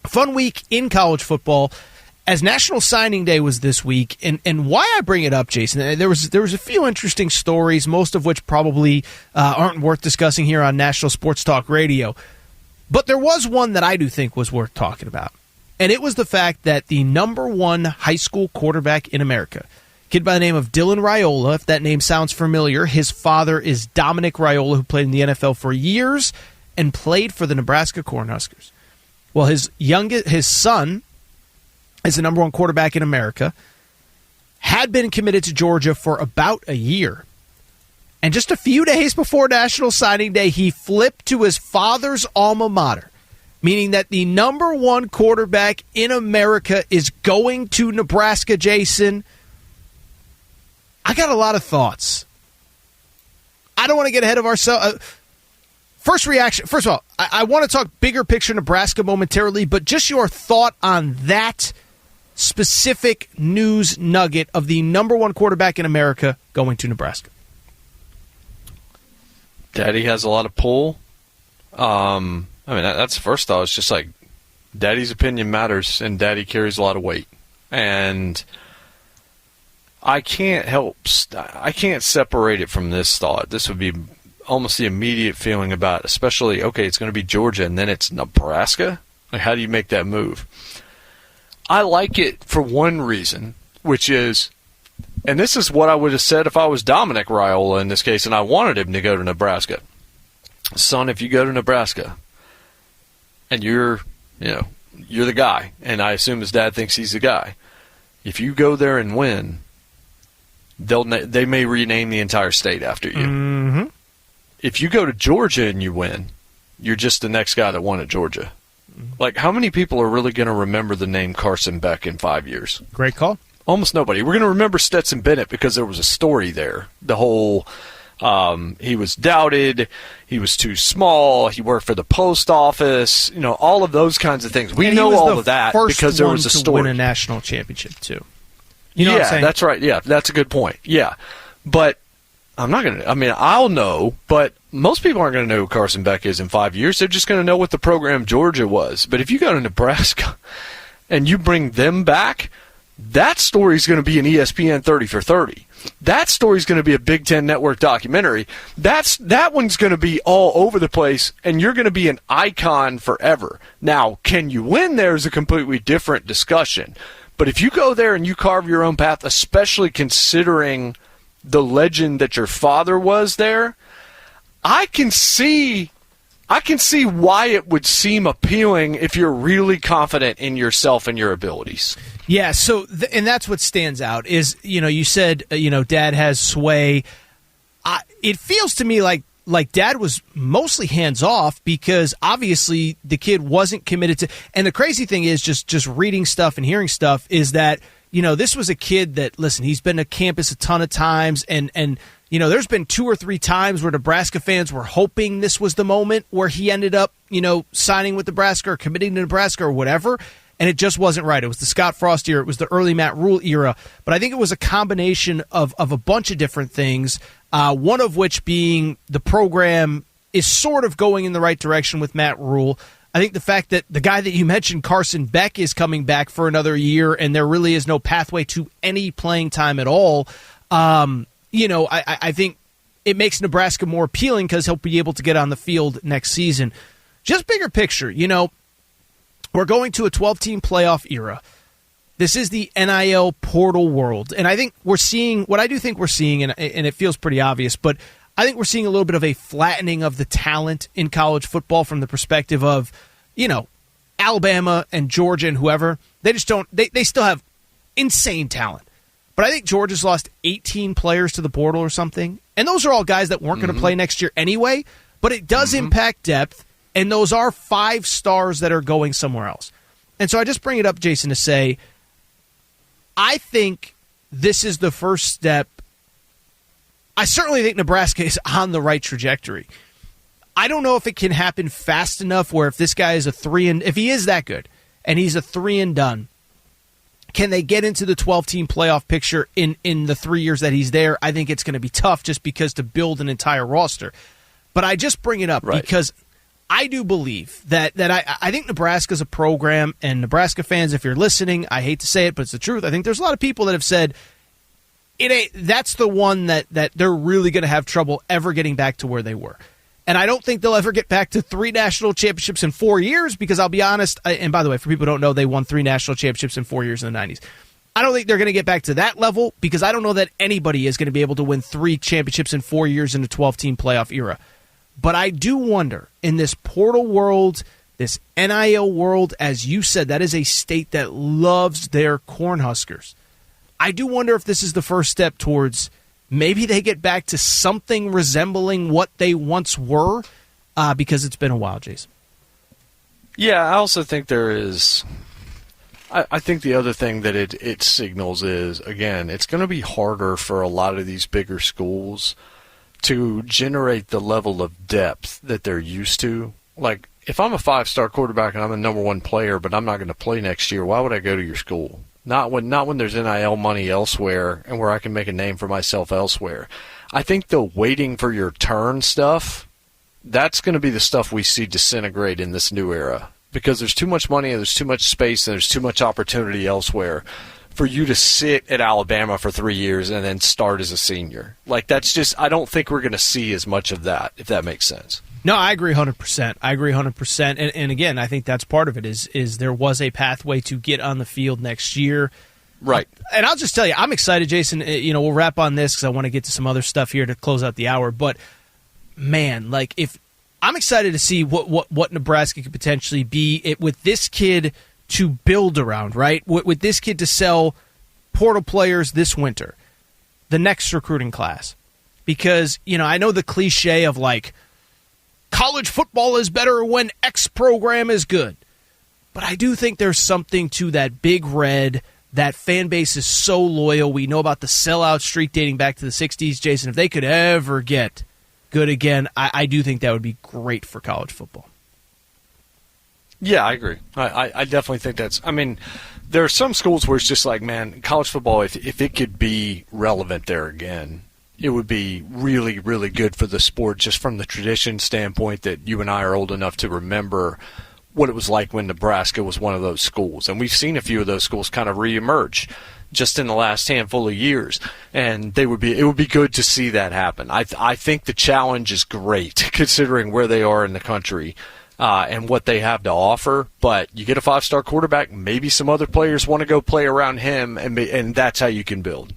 Fun week in college football. As National Signing Day was this week, and why I bring it up, Jason, there was a few interesting stories, most of which probably aren't worth discussing here on National Sports Talk Radio. But there was one that I do think was worth talking about, and it was the fact that the number one high school quarterback in America, a kid by the name of Dylan Raiola, if that name sounds familiar, his father is Dominic Raiola, who played in the NFL for years and played for the Nebraska Cornhuskers. Well, his son is the number one quarterback in America, had been committed to Georgia for about a year. And just a few days before National Signing Day, he flipped to his father's alma mater, meaning that the number one quarterback in America is going to Nebraska, Jason. I got a lot of thoughts. I don't want to get ahead of ourselves. First reaction, first of all, I want to talk bigger picture Nebraska momentarily, but just your thought on that specific news nugget of the number one quarterback in America going to Nebraska. Daddy has a lot of pull. That's the first thought. It's just like Daddy's opinion matters, and Daddy carries a lot of weight. And I can't separate it from this thought. This would be almost the immediate feeling about, especially, okay, it's going to be Georgia, and then it's Nebraska. Like, how do you make that move? I like it for one reason, which is, and this is what I would have said if I was Dominic Raiola in this case and I wanted him to go to Nebraska. Son, if you go to Nebraska and you're the guy, and I assume his dad thinks he's the guy, if you go there and win, they may rename the entire state after you. Mm-hmm. If you go to Georgia and you win, you're just the next guy that won at Georgia. Like, how many people are really going to remember the name Carson Beck in 5 years? Great call. Almost nobody. We're going to remember Stetson Bennett because there was a story there. The whole, he was doubted, he was too small, he worked for the post office, all of those kinds of things. We know all of that because there was a story. Win a national championship too. You know what I'm saying? That's right. Yeah, that's a good point. Yeah, but I'm not going to. I'll know, but most people aren't going to know who Carson Beck is in 5 years. They're just going to know what the program Georgia was. But if you go to Nebraska and you bring them back, that story is going to be an ESPN 30 for 30. That story is going to be a Big Ten Network documentary. That one's going to be all over the place, and you're going to be an icon forever. Now, can you win there is a completely different discussion. But if you go there and you carve your own path, especially considering the legend that your father was there, I can see why it would seem appealing if you're really confident in yourself and your abilities. Yeah, so and that's what stands out is, you said, Dad has sway. It feels to me like Dad was mostly hands-off because obviously the kid wasn't committed to, and the crazy thing is just reading stuff and hearing stuff is that, this was a kid that, listen, he's been to campus a ton of times, and there's been 2 or 3 times where Nebraska fans were hoping this was the moment where he ended up, signing with Nebraska or committing to Nebraska or whatever, and it just wasn't right. It was the Scott Frost era. It was the early Matt Rule era. But I think it was a combination of a bunch of different things, one of which being the program is sort of going in the right direction with Matt Rule. I think the fact that the guy that you mentioned, Carson Beck, is coming back for another year and there really is no pathway to any playing time at all, I think it makes Nebraska more appealing because he'll be able to get on the field next season. Just bigger picture, we're going to a 12-team playoff era. This is the NIL portal world. And I think we're seeing, what I do think we're seeing, and it feels pretty obvious, but I think we're seeing a little bit of a flattening of the talent in college football from the perspective of, Alabama and Georgia and whoever. They just don't, they still have insane talent. But I think Georgia's lost 18 players to the portal or something. And those are all guys that weren't going to play next year anyway. But it does impact depth. And those are 5 stars that are going somewhere else. And so I just bring it up, Jason, to say, I think this is the first step. I certainly think Nebraska is on the right trajectory. I don't know if it can happen fast enough where if this guy is if he is that good, and he's a 3 and done, can they get into the 12-team playoff picture in the 3 years that he's there? I think it's going to be tough just because to build an entire roster. But I just bring it up because I do believe that I think Nebraska's a program, and Nebraska fans, if you're listening, I hate to say it, but it's the truth. I think there's a lot of people that have said that's the one that they're really going to have trouble ever getting back to where they were. And I don't think they'll ever get back to 3 national championships in 4 years, because I'll be honest, and by the way, for people who don't know, they won 3 national championships in 4 years in the 90s. I don't think they're going to get back to that level, because I don't know that anybody is going to be able to win 3 championships in 4 years in a 12-team playoff era. But I do wonder, in this portal world, this NIL world, as you said, that is a state that loves their Cornhuskers. I do wonder if this is the first step towards maybe they get back to something resembling what they once were, because it's been a while, Jason. Yeah, I also think there is... I think the other thing that it signals is, again, it's going to be harder for a lot of these bigger schools to generate the level of depth that they're used to. Like, if I'm a 5-star quarterback and I'm the number 1 player, but I'm not going to play next year, why would I go to your school? Not when there's NIL money elsewhere and where I can make a name for myself elsewhere. I think the waiting for your turn stuff, that's going to be the stuff we see disintegrate in this new era, because there's too much money and there's too much space and there's too much opportunity elsewhere for you to sit at Alabama for 3 years and then start as a senior. Like, that's just, I don't think we're going to see as much of that, if that makes sense. No, I agree 100%. I agree 100%. And again, I think that's part of it is there was a pathway to get on the field next year. Right. And I'll just tell you, I'm excited, Jason. We'll wrap on this because I want to get to some other stuff here to close out the hour. But, man, like, if I'm excited to see what Nebraska could potentially be with this kid to build around, right? With this kid to sell portal players this winter, the next recruiting class. Because, I know the cliche of, like, college football is better when X program is good. But I do think there's something to that Big Red. That fan base is so loyal. We know about the sellout streak dating back to the 60s, Jason. If they could ever get good again, I do think that would be great for college football. Yeah, I agree. I definitely think that's... I mean, there are some schools where it's just like, man, college football, if it could be relevant there again, it would be really, really good for the sport, just from the tradition standpoint that you and I are old enough to remember what it was like when Nebraska was one of those schools. And we've seen a few of those schools kind of reemerge just in the last handful of years. And it would be good to see that happen. I think the challenge is great, considering where they are in the country and what they have to offer. But you get a 5-star quarterback, maybe some other players want to go play around him, and that's how you can build.